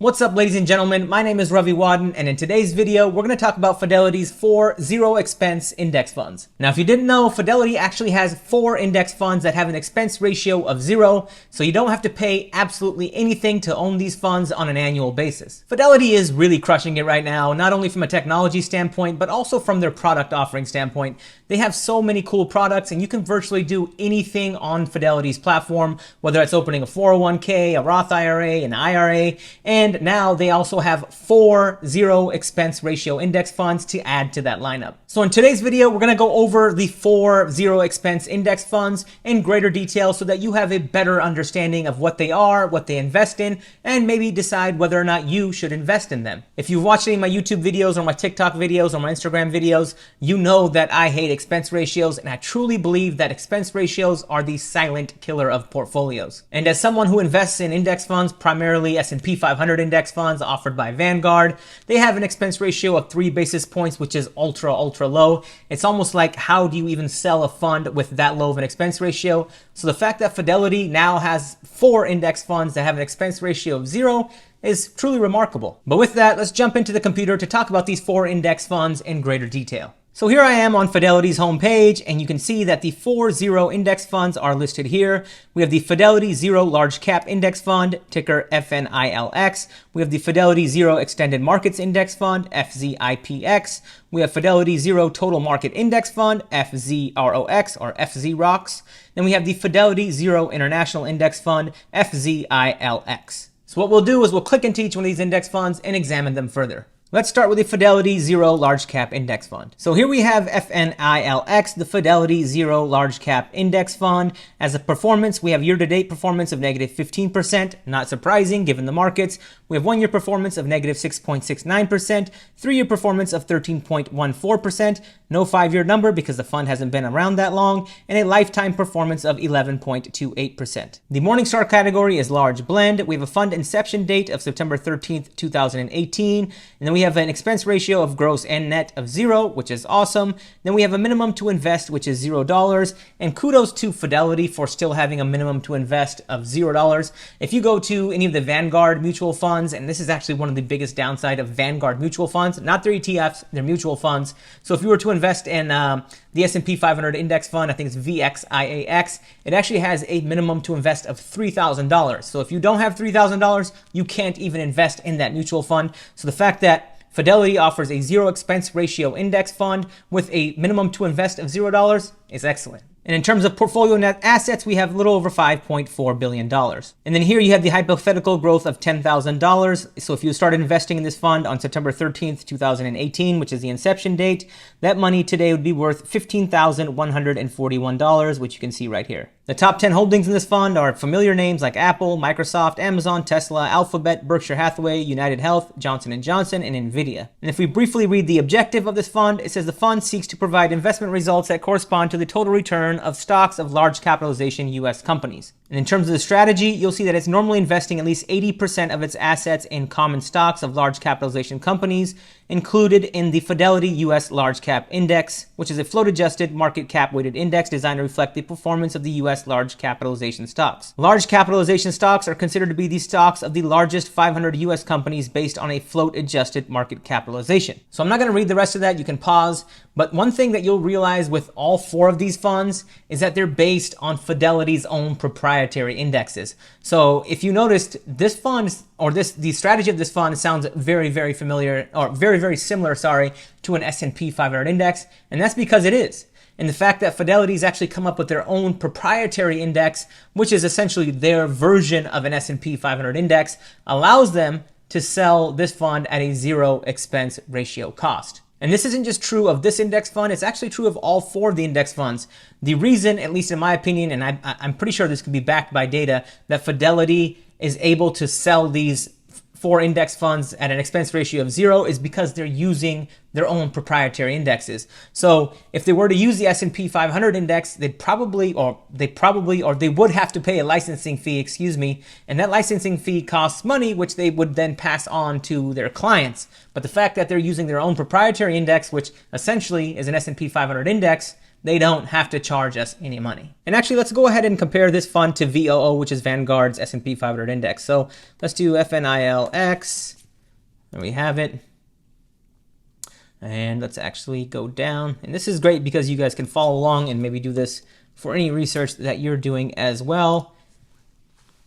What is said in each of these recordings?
What's up, ladies and gentlemen? My name is Ravi Wadan, and in today's video, we're going to talk about Fidelity's 4 zero-expense index funds. Now, if you didn't know, Fidelity actually has 4 index funds that have an expense ratio of 0, so you don't have to pay absolutely anything to own these funds on an annual basis. Fidelity is really crushing it right now, not only from a technology standpoint, but also from their product offering standpoint. They have so many cool products, and you can virtually do anything on Fidelity's platform, whether it's opening a 401k, a Roth IRA, an IRA, and now they also have 4 zero expense ratio index funds to add to that lineup. So in today's video, we're going to go over the 4 zero expense index funds in greater detail so that you have a better understanding of what they are, what they invest in, and maybe decide whether or not you should invest in them. If you've watched any of my YouTube videos or my TikTok videos or my Instagram videos, you know that I hate expense ratios, and I truly believe that expense ratios are the silent killer of portfolios. And as someone who invests in index funds, primarily S&P 500 index funds offered by Vanguard, they have an expense ratio of 3 basis points, which is ultra low. It's almost like, how do you even sell a fund with that low of an expense ratio? So the fact that Fidelity now has 4 index funds that have an expense ratio of 0 is truly remarkable. But with that, let's jump into the computer to talk about these 4 index funds in greater detail. So here I am on Fidelity's homepage, and you can see that the 4 zero index funds are listed here. We have the Fidelity Zero Large Cap Index Fund, ticker FNILX. We have the Fidelity Zero Extended Markets Index Fund, FZIPX. We have Fidelity Zero Total Market Index Fund, FZROX or FZROX. Then we have the Fidelity Zero International Index Fund, FZILX. So what we'll do is we'll click into each one of these index funds and examine them further. Let's start with the Fidelity Zero Large Cap Index Fund. So here we have FNILX, the Fidelity Zero Large Cap Index Fund. As a performance, we have year-to-date performance of negative 15%, not surprising given the markets. We have 1-year performance of negative 6.69%, 3-year performance of 13.14%, no 5-year number because the fund hasn't been around that long, and a lifetime performance of 11.28%. The Morningstar category is Large Blend. We have a fund inception date of September 13th, 2018, and then we have an expense ratio of gross and net of 0, which is awesome. Then we have a minimum to invest, which is $0. And kudos to Fidelity for still having a minimum to invest of $0. If you go to any of the Vanguard mutual funds, and this is actually one of the biggest downside of Vanguard mutual funds, not their ETFs, their mutual funds. So if you were to invest in the S&P 500 index fund, I think it's VXIAX, it actually has a minimum to invest of $3,000. So if you don't have $3,000, you can't even invest in that mutual fund. So the fact that Fidelity offers a zero expense ratio index fund with a minimum to invest of $0 is excellent. And in terms of portfolio net assets, we have a little over $5.4 billion. And then here you have the hypothetical growth of $10,000. So if you started investing in this fund on September 13th, 2018, which is the inception date, that money today would be worth $15,141, which you can see right here. The top 10 holdings in this fund are familiar names like Apple, Microsoft, Amazon, Tesla, Alphabet, Berkshire Hathaway, United Health, Johnson & Johnson, and Nvidia. And if we briefly read the objective of this fund, it says the fund seeks to provide investment results that correspond to the total return of stocks of large capitalization U.S. companies. And in terms of the strategy, you'll see that it's normally investing at least 80% of its assets in common stocks of large capitalization companies, included in the Fidelity U.S. Large Cap Index, which is a float-adjusted market cap weighted index designed to reflect the performance of the U.S. large capitalization stocks. Large capitalization stocks are considered to be the stocks of the largest 500 U.S. companies based on a float-adjusted market capitalization. So I'm not going to read the rest of that. You can pause. But one thing that you'll realize with all 4 of these funds is that they're based on Fidelity's own proprietary indexes. So if you noticed, this fund, or the strategy of this fund sounds very familiar, or very similar, to an S&P 500 index, and that's because it is. And the fact that Fidelity's actually come up with their own proprietary index, which is essentially their version of an S&P 500 index, allows them to sell this fund at a 0 expense ratio cost. And this isn't just true of this index fund, it's actually true of all 4 of the index funds. The reason, at least in my opinion, and I'm pretty sure this could be backed by data, that Fidelity is able to sell these 4 index funds at an expense ratio of 0 is because they're using their own proprietary indexes. So if they were to use the S&P 500 index, they would have to pay a licensing fee, and that licensing fee costs money, which they would then pass on to their clients. But the fact that they're using their own proprietary index, which essentially is an S&P 500 index, they don't have to charge us any money. And actually, let's go ahead and compare this fund to VOO, which is Vanguard's S&P 500 index. So let's do FNILX. There we have it. And let's actually go down. And this is great because you guys can follow along and maybe do this for any research that you're doing as well.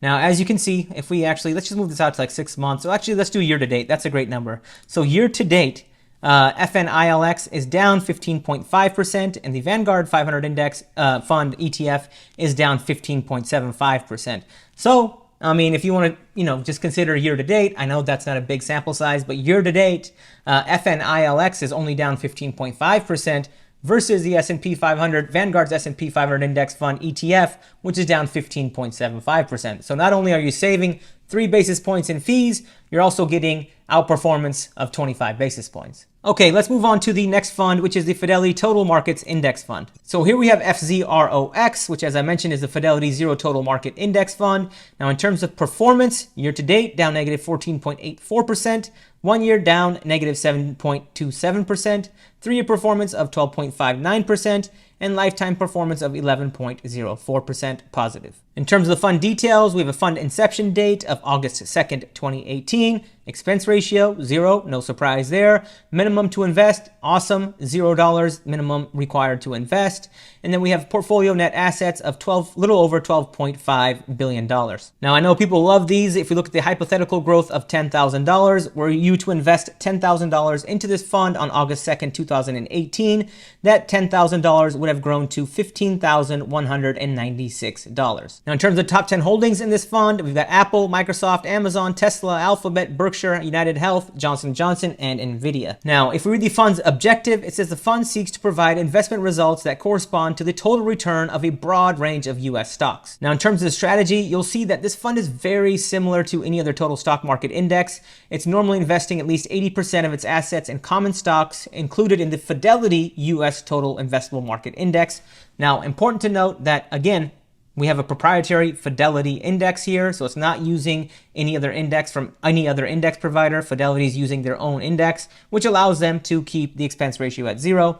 Now, as you can see, if we actually, let's just move this out to like 6 months. So actually, let's do year to date. That's a great number. So year to date, FNILX is down 15.5%, and the Vanguard 500 Index Fund ETF is down 15.75%. So, I mean, if you want to, just consider year to date, I know that's not a big sample size, but year to date, FNILX is only down 15.5%, versus the S&P 500, Vanguard's S&P 500 Index Fund ETF, which is down 15.75%. So not only are you saving 3 basis points in fees, you're also getting outperformance of 25 basis points. Okay, let's move on to the next fund, which is the Fidelity Total Markets Index Fund. So here we have FZROX, which, as I mentioned, is the Fidelity Zero Total Market Index Fund. Now, in terms of performance, year to date, down negative 14.84%, 1 year down negative 7.27%, 3-year performance of 12.59%, and lifetime performance of 11.04% positive. In terms of the fund details, we have a fund inception date of August 2nd, 2018. Expense ratio, 0, no surprise there. Minimum to invest, awesome, $0 minimum required to invest. And then we have portfolio net assets of little over $12.5 billion. Now, I know people love these. If we look at the hypothetical growth of $10,000, were you to invest $10,000 into this fund on August 2nd, 2018, that $10,000 would have grown to $15,196. Now, in terms of top 10 holdings in this fund, we've got Apple, Microsoft, Amazon, Tesla, Alphabet, Berkshire, United Health, Johnson & Johnson, and Nvidia. Now, if we read the fund's objective, it says the fund seeks to provide investment results that correspond to the total return of a broad range of U.S. stocks. Now, in terms of the strategy, you'll see that this fund is very similar to any other total stock market index. It's normally investing at least 80% of its assets in common stocks included in the Fidelity U.S. Total Investable Market Index. Now, important to note that, again, we have a proprietary Fidelity index here, so it's not using any other index from any other index provider. Fidelity is using their own index, which allows them to keep the expense ratio at 0.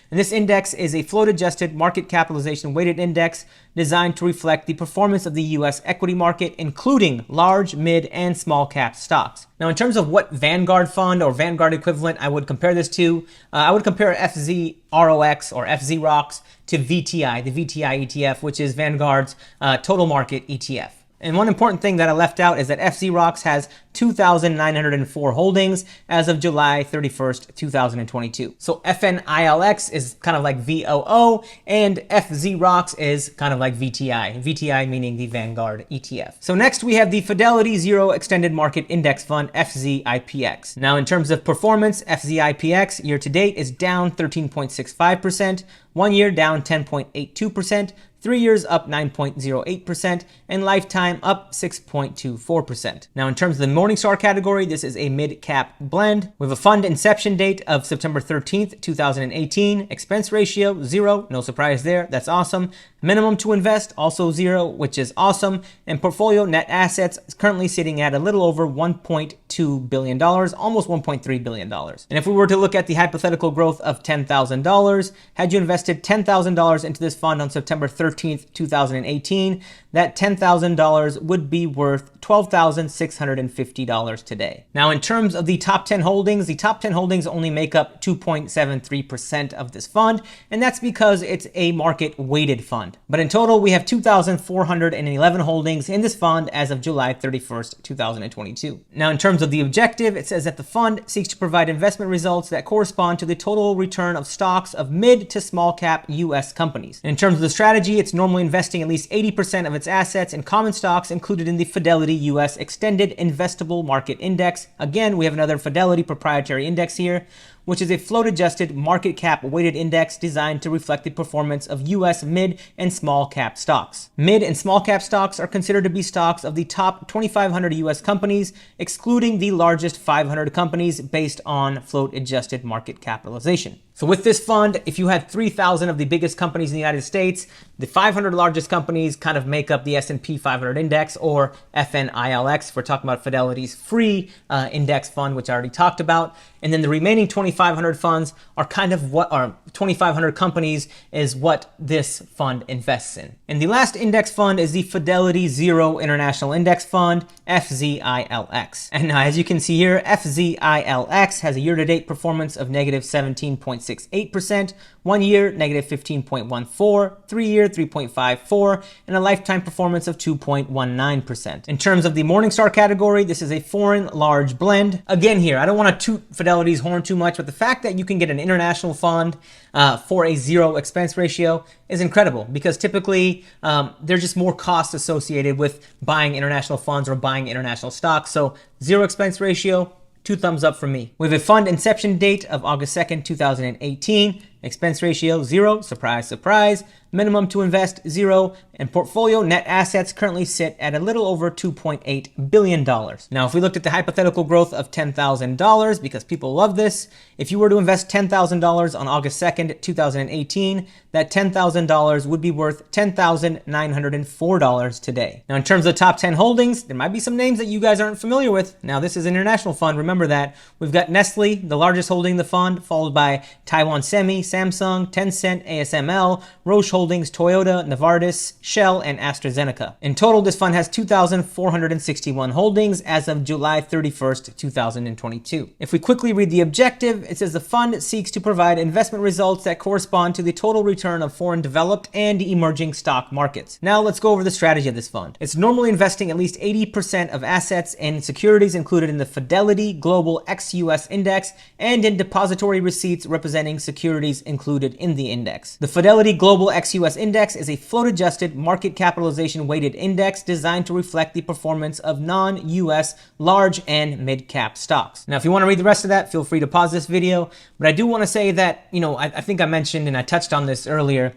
And this index is a float-adjusted market capitalization weighted index designed to reflect the performance of the U.S. equity market, including large, mid, and small cap stocks. Now, in terms of what Vanguard fund or Vanguard equivalent I would compare this to, I would compare FZROX or FZROX to VTI, the VTI ETF, which is Vanguard's total market ETF. And one important thing that I left out is that FZROX has 2,904 holdings as of July 31st, 2022. So FNILX is kind of like VOO, and FZROX is kind of like VTI. VTI meaning the Vanguard ETF. So next we have the Fidelity Zero Extended Market Index Fund, FZIPX. Now, in terms of performance, FZIPX year to date is down 13.65%, 1 year down 10.82%, 3 years up 9.08%, and lifetime up 6.24%. Now, in terms of the Morningstar category, this is a mid-cap blend with a fund inception date of September 13th, 2018. Expense ratio, 0, no surprise there, that's awesome. Minimum to invest, also 0, which is awesome. And portfolio net assets is currently sitting at a little over $1.2 billion, almost $1.3 billion. And if we were to look at the hypothetical growth of $10,000, had you invested $10,000 into this fund on September 13th, 2018, that $10,000 would be worth $12,650 today. Now, in terms of the top 10 holdings, the top 10 holdings only make up 2.73% of this fund, and that's because it's a market-weighted fund. But in total, we have 2,411 holdings in this fund as of July 31st, 2022. Now, in terms of the objective, it says that the fund seeks to provide investment results that correspond to the total return of stocks of mid to small cap U.S. companies. In terms of the strategy, it's normally investing at least 80% of its assets in common stocks included in the Fidelity U.S. Extended Investable Market Index. Again, we have another Fidelity proprietary index here, which is a float-adjusted market cap weighted index designed to reflect the performance of U.S. mid and small cap stocks. Mid and small cap stocks are considered to be stocks of the top 2,500 U.S. companies, excluding the largest 500 companies based on float-adjusted market capitalization. So with this fund, if you had 3,000 of the biggest companies in the United States, the 500 largest companies kind of make up the S&P 500 index, or FNILX, if we're talking about Fidelity's free index fund, which I already talked about. And then the remaining 2,500 funds are kind of what are 2,500 companies is what this fund invests in. And the last index fund is the Fidelity Zero International Index Fund, FZILX. And now, as you can see here, FZILX has a year-to-date performance of negative 17.68%, 1 year, negative 15.14%, 3 year, 3.54%, and a lifetime performance of 2.19%. In terms of the Morningstar category, this is a foreign large blend. Again here, I don't want to toot Fidelity's horn too much, but the fact that you can get an international fund for a zero expense ratio is incredible, because typically there's just more costs associated with buying international funds or buying international stocks. So zero expense ratio, 2 thumbs up from me. We have a fund inception date of August 2nd, 2018. Expense ratio 0, surprise, surprise. Minimum to invest 0, and portfolio net assets currently sit at a little over $2.8 billion. Now, if we looked at the hypothetical growth of $10,000, because people love this, if you were to invest $10,000 on August 2nd, 2018, that $10,000 would be worth $10,904 today. Now, in terms of the top 10 holdings, there might be some names that you guys aren't familiar with. Now, this is an international fund, remember that. We've got Nestle, the largest holding in the fund, followed by Taiwan Semi, Samsung, Tencent, ASML, Roche Holdings, Toyota, Novartis, Shell, and AstraZeneca. In total, this fund has 2,461 holdings as of July 31st, 2022. If we quickly read the objective, it says the fund seeks to provide investment results that correspond to the total return of foreign developed and emerging stock markets. Now let's go over the strategy of this fund. It's normally investing at least 80% of assets in securities included in the Fidelity Global ex-US Index and in depository receipts representing securities included in the index. The Fidelity Global ex-US Index is a float-adjusted market capitalization weighted index designed to reflect the performance of non-US large and mid-cap stocks. Now, if you want to read the rest of that, feel free to pause this video, but I do want to say that, I think I mentioned and I touched on this earlier,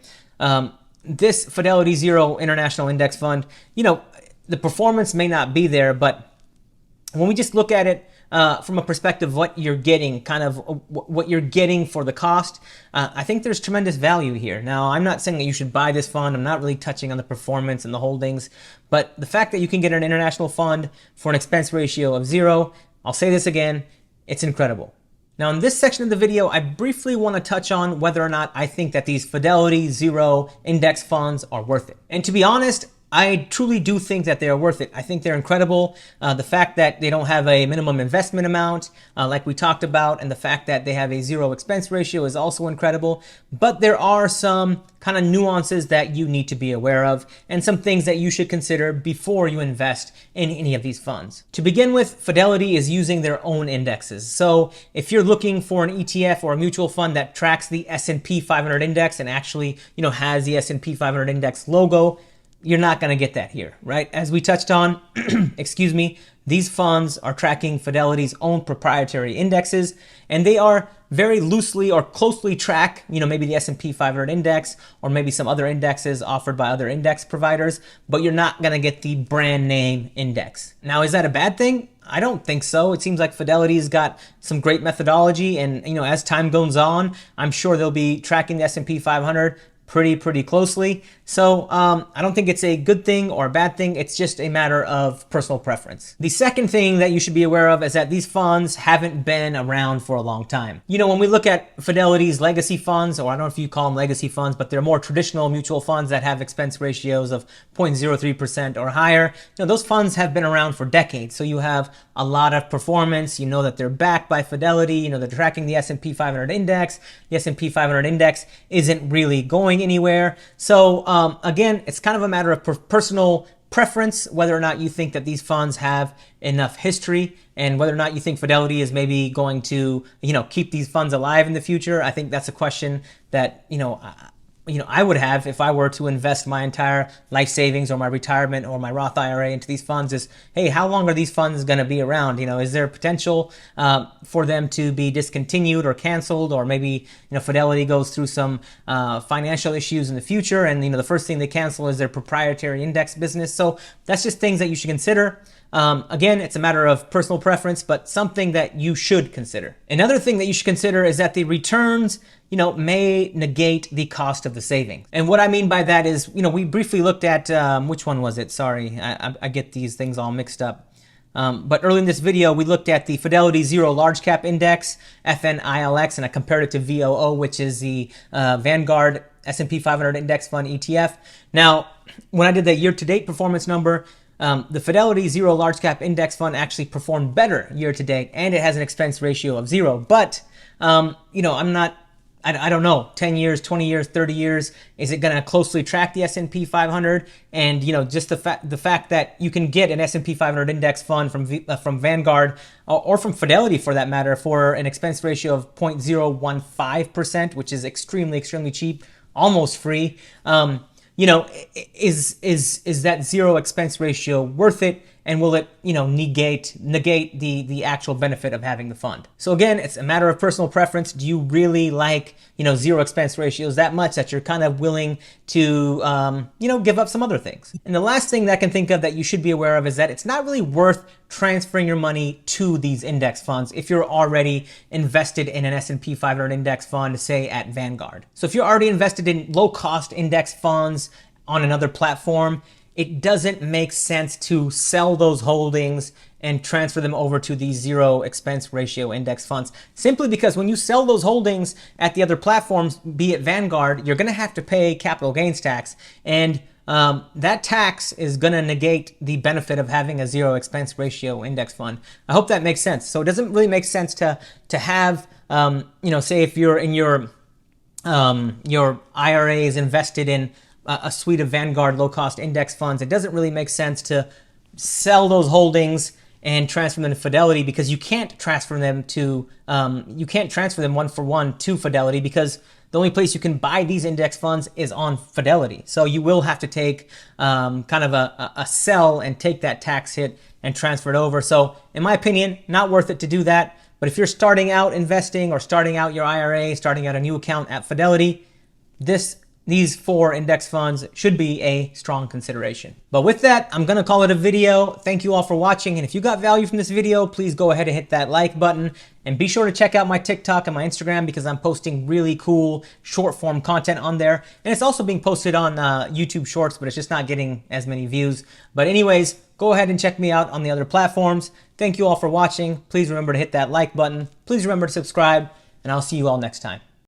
this Fidelity Zero International Index Fund, the performance may not be there, but when we just look at it from a perspective of what you're getting, kind of what you're getting for the cost, I think there's tremendous value here. Now, I'm not saying that you should buy this fund. I'm not really touching on the performance and the holdings, but the fact that you can get an international fund for an expense ratio of 0, I'll say this again, it's incredible. Now, in this section of the video, I briefly want to touch on whether or not I think that these Fidelity Zero Index Funds are worth it. And to be honest, I truly do think that they are worth it. I think they're incredible. The fact that they don't have a minimum investment amount, like we talked about, and the fact that they have a 0 expense ratio is also incredible. But there are some kind of nuances that you need to be aware of, and some things that you should consider before you invest in any of these funds. To begin with, Fidelity is using their own indexes. So if you're looking for an ETF or a mutual fund that tracks the S&P 500 index and actually, has the S&P 500 index logo, you're not going to get that here, right? As we touched on, these funds are tracking Fidelity's own proprietary indexes, and they are very loosely or closely track, maybe the S&P 500 index or maybe some other indexes offered by other index providers, but you're not going to get the brand name index. Now, is that a bad thing? I don't think so. It seems like Fidelity's got some great methodology, and as time goes on, I'm sure they'll be tracking the S&P 500 pretty closely. So I don't think it's a good thing or a bad thing. It's just a matter of personal preference. The second thing that you should be aware of is that these funds haven't been around for a long time. When we look at Fidelity's legacy funds, or I don't know if you call them legacy funds, but they're more traditional mutual funds that have expense ratios of 0.03% or higher. Those funds have been around for decades. So you have a lot of performance. That they're backed by Fidelity. They're tracking the S&P 500 index. The S&P 500 index isn't really going anywhere. So again, it's kind of a matter of personal preference, whether or not you think that these funds have enough history, and whether or not you think Fidelity is maybe going to, keep these funds alive in the future. I think that's a question that, I would have if I were to invest my entire life savings or my retirement or my Roth IRA into these funds is, hey, how long are these funds going to be around? Is there potential for them to be discontinued or canceled, or maybe, Fidelity goes through some financial issues in the future, and, the first thing they cancel is their proprietary index business. So that's just things that you should consider. Again, it's a matter of personal preference, but something that you should consider. Another thing that you should consider is that the returns, may negate the cost of the savings. And what I mean by that is, we briefly looked at, which one was it? Sorry, I get these things all mixed up. But early in this video, we looked at the Fidelity Zero Large Cap Index, FNILX, and I compared it to VOO, which is the Vanguard S&P 500 Index Fund ETF. Now, when I did the year-to-date performance number, the Fidelity Zero Large Cap Index Fund actually performed better year-to-date, and it has an expense ratio of 0. But, I don't know, 10 years, 20 years, 30 years, is it going to closely track the S&P 500? And, just the fact that you can get an S&P 500 index fund from Vanguard or from Fidelity for that matter for an expense ratio of 0.015%, which is extremely, extremely cheap, almost free. Is that zero expense ratio worth it? And will it, negate the actual benefit of having the fund? So again, it's a matter of personal preference. Do you really like, zero expense ratios that much that you're kind of willing to, give up some other things? And the last thing that I can think of that you should be aware of is that it's not really worth transferring your money to these index funds if you're already invested in an S&P 500 index fund, say at Vanguard. So if you're already invested in low-cost index funds on another platform, it doesn't make sense to sell those holdings and transfer them over to these zero expense ratio index funds. Simply because when you sell those holdings at the other platforms, be it Vanguard, you're going to have to pay capital gains tax. And that tax is going to negate the benefit of having a zero expense ratio index fund. I hope that makes sense. So it doesn't really make sense to have, say if you're in your IRA is invested in a suite of Vanguard low-cost index funds, it doesn't really make sense to sell those holdings and transfer them to Fidelity, because you can't transfer them one for one to Fidelity, because the only place you can buy these index funds is on Fidelity. So you will have to take kind of a sell and take that tax hit and transfer it over. So in my opinion, not worth it to do that. But if you're starting out investing or starting out your IRA, starting out a new account at Fidelity, these 4 index funds should be a strong consideration. But with that, I'm going to call it a video. Thank you all for watching. And if you got value from this video, please go ahead and hit that like button. And be sure to check out my TikTok and my Instagram, because I'm posting really cool short form content on there. And it's also being posted on YouTube Shorts, but it's just not getting as many views. But anyways, go ahead and check me out on the other platforms. Thank you all for watching. Please remember to hit that like button. Please remember to subscribe, and I'll see you all next time.